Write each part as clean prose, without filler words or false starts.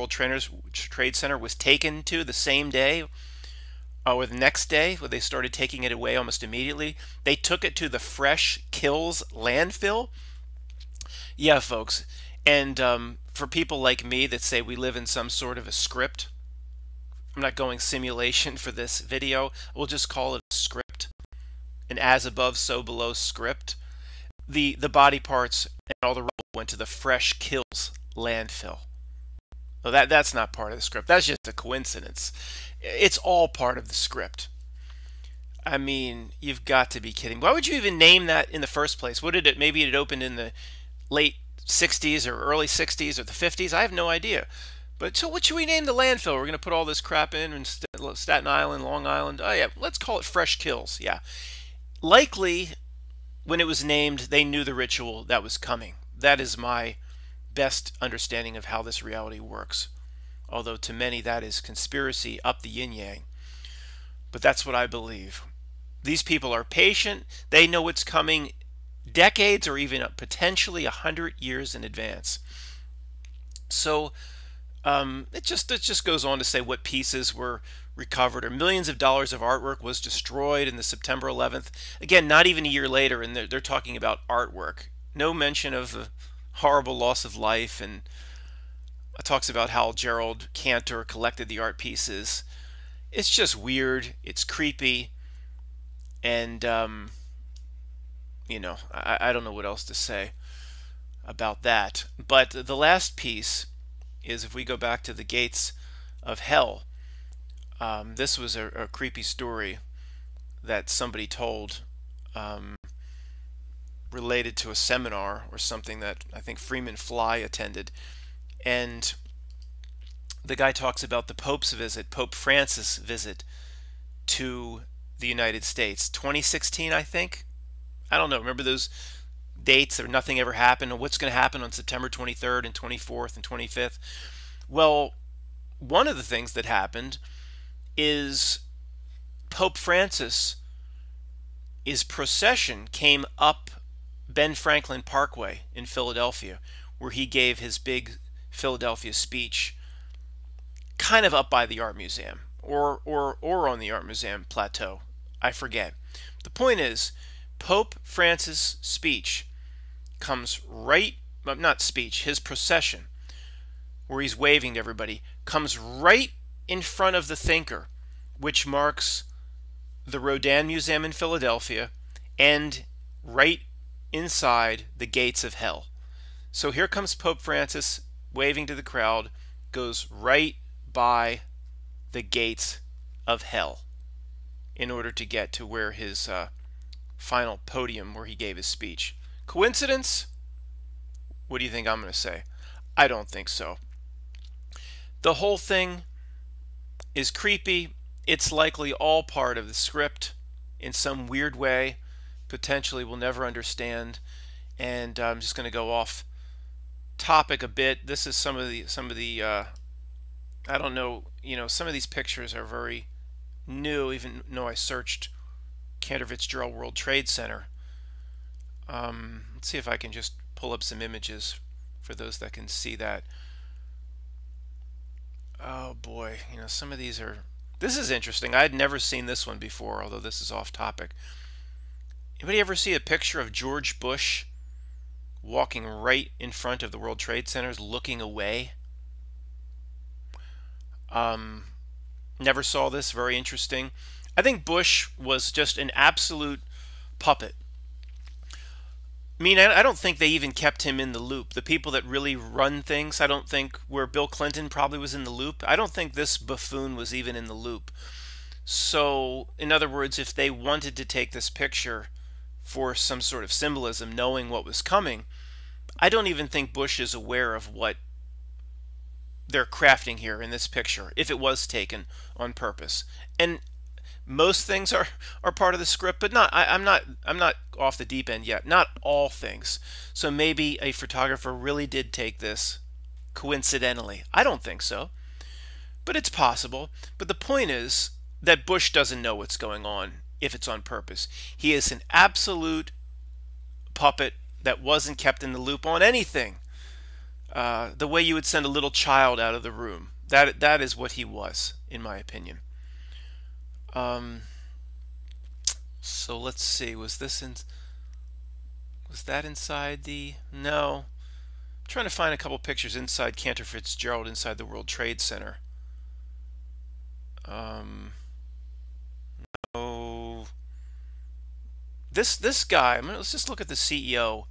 Trade Center was taken to the same day or the next day, where they started taking it away almost immediately. They took it to the Fresh Kills landfill. Yeah, folks. And for people like me that say we live in some sort of a script, I'm not going simulation for this video. We'll just call it a script, an as above, so below script. The body parts and all the rubble went to the Fresh Kills landfill. Well, that's not part of the script. That's just a coincidence. It's all part of the script. I mean, you've got to be kidding. Why would you even name that in the first place? What did it? Maybe it opened in the late 60s or early 60s or the 50s. I have no idea. But so what should we name the landfill? We're going to put all this crap in Staten Island, Long Island. Oh yeah, let's call it Fresh Kills. Yeah. Likely when it was named, they knew the ritual that was coming. That is my best understanding of how this reality works. Although to many that is conspiracy up the yin-yang. But that's what I believe. These people are patient. They know what's coming decades or even potentially 100 years in advance. So it just goes on to say what pieces were recovered, or millions of dollars of artwork was destroyed in the September 11th. Again, not even a year later, and they're talking about artwork. No mention of the horrible loss of life, and it talks about how Gerald Cantor collected the art pieces. It's just weird. It's creepy, and you know, I don't know what else to say about that. But the last piece is, if we go back to the gates of hell, this was a creepy story that somebody told related to a seminar or something that I think Freeman Fly attended. And the guy talks about the Pope's visit, Pope Francis' visit to the United States. 2016, I think. I don't know. Remember those dates or nothing ever happened, or what's going to happen on September 23rd and 24th and 25th? Well, one of the things that happened is Pope Francis' procession came up Ben Franklin Parkway in Philadelphia, where he gave his big Philadelphia speech, kind of up by the Art Museum or on the Art Museum plateau. I forget. The point is, Pope Francis' speech comes right, not speech, his procession, where he's waving to everybody, comes right in front of the Thinker, which marks the Rodin Museum in Philadelphia, and right inside the gates of hell. So here comes Pope Francis waving to the crowd, goes right by the gates of hell in order to get to where his final podium where he gave his speech. Coincidence? What do you think I'm going to say? I don't think so. The whole thing is creepy. It's likely all part of the script in some weird way. Potentially we'll never understand. And I'm just going to go off topic a bit. This is some of the I don't know, you know, some of these pictures are very new, even though I searched Cantor Fitzgerald World Trade Center. Let's see if I can just pull up some images for those that can see that. Oh boy, you know, some of these are, this is interesting. I had never seen this one before, although this is off topic. Anybody ever see a picture of George Bush walking right in front of the World Trade Centers, looking away? Never saw this. Very interesting. I think Bush was just an absolute puppet. I mean, I don't think they even kept him in the loop. The people that really run things, I don't think, where Bill Clinton probably was in the loop, I don't think this buffoon was even in the loop. So, in other words, if they wanted to take this picture for some sort of symbolism, knowing what was coming, I don't even think Bush is aware of what they're crafting here in this picture, if it was taken on purpose. And most things are part of the script, but I'm not off the deep end yet. Not all things. So maybe a photographer really did take this coincidentally. I don't think so, but it's possible. But the point is that Bush doesn't know what's going on if it's on purpose. He is an absolute puppet that wasn't kept in the loop on anything. the way you would send a little child out of the room. That is what he was, in my opinion. Um, so let's see. Was that inside the? No. I'm trying to find a couple pictures inside Cantor Fitzgerald inside the World Trade Center. Oh, this guy. Let's just look at the CEO.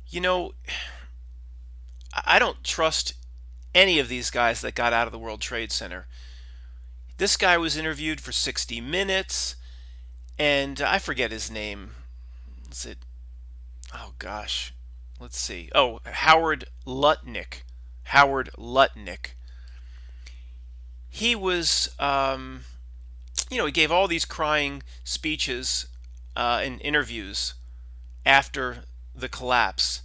You know, I don't trust any of these guys that got out of the World Trade Center. This guy was interviewed for 60 minutes, and I forget his name. Is it? Oh gosh, let's see. Oh, Howard Lutnick. Howard Lutnick. He was, he gave all these crying speeches and interviews after the collapse.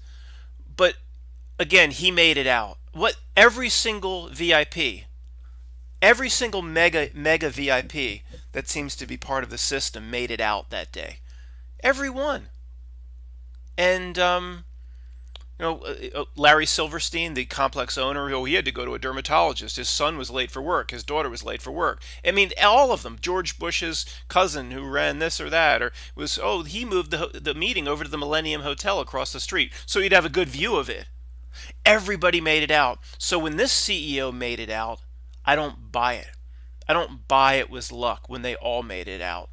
But again, he made it out. Every single VIP, every single mega VIP that seems to be part of the system made it out that day. Every one. And Larry Silverstein, the complex owner, he had to go to a dermatologist. His son was late for work. His daughter was late for work. I mean, all of them. George Bush's cousin who ran this or that, he moved the meeting over to the Millennium Hotel across the street so he'd have a good view of it. Everybody made it out. So when this CEO made it out, I don't buy it. I don't buy it was luck when they all made it out.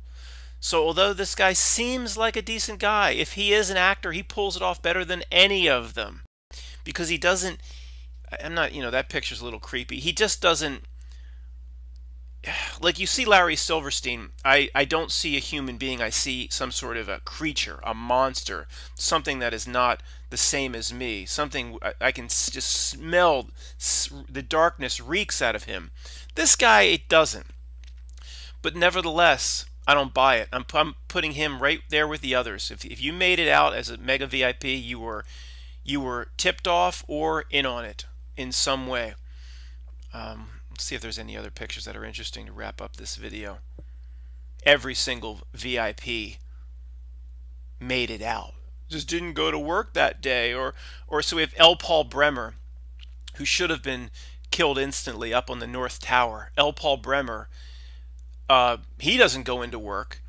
So although this guy seems like a decent guy, if he is an actor, he pulls it off better than any of them. Because he doesn't, that picture's a little creepy. He just doesn't, like you see Larry Silverstein, I don't see a human being. I see some sort of a creature, a monster, something that is not the same as me. Something I can just smell, the darkness reeks out of him. This guy, it doesn't. But nevertheless, I don't buy it. I'm putting him right there with the others. If you made it out as a mega VIP, you were tipped off or in on it in some way. Let's see if there's any other pictures that are interesting to wrap up this video. Every single VIP made it out. Just didn't go to work that day. Or so we have L. Paul Bremer, who should have been killed instantly up on the North Tower. L. Paul Bremer. He doesn't go into work.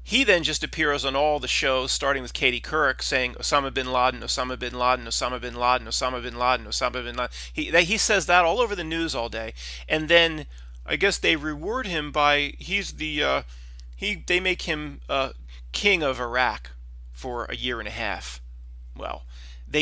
He then just appears on all the shows, starting with Katie Couric, saying Osama bin Laden, Osama bin Laden, Osama bin Laden, Osama bin Laden, Osama bin Laden. He says that all over the news all day, and then I guess they reward him by they make him king of Iraq for a year and a half. Well,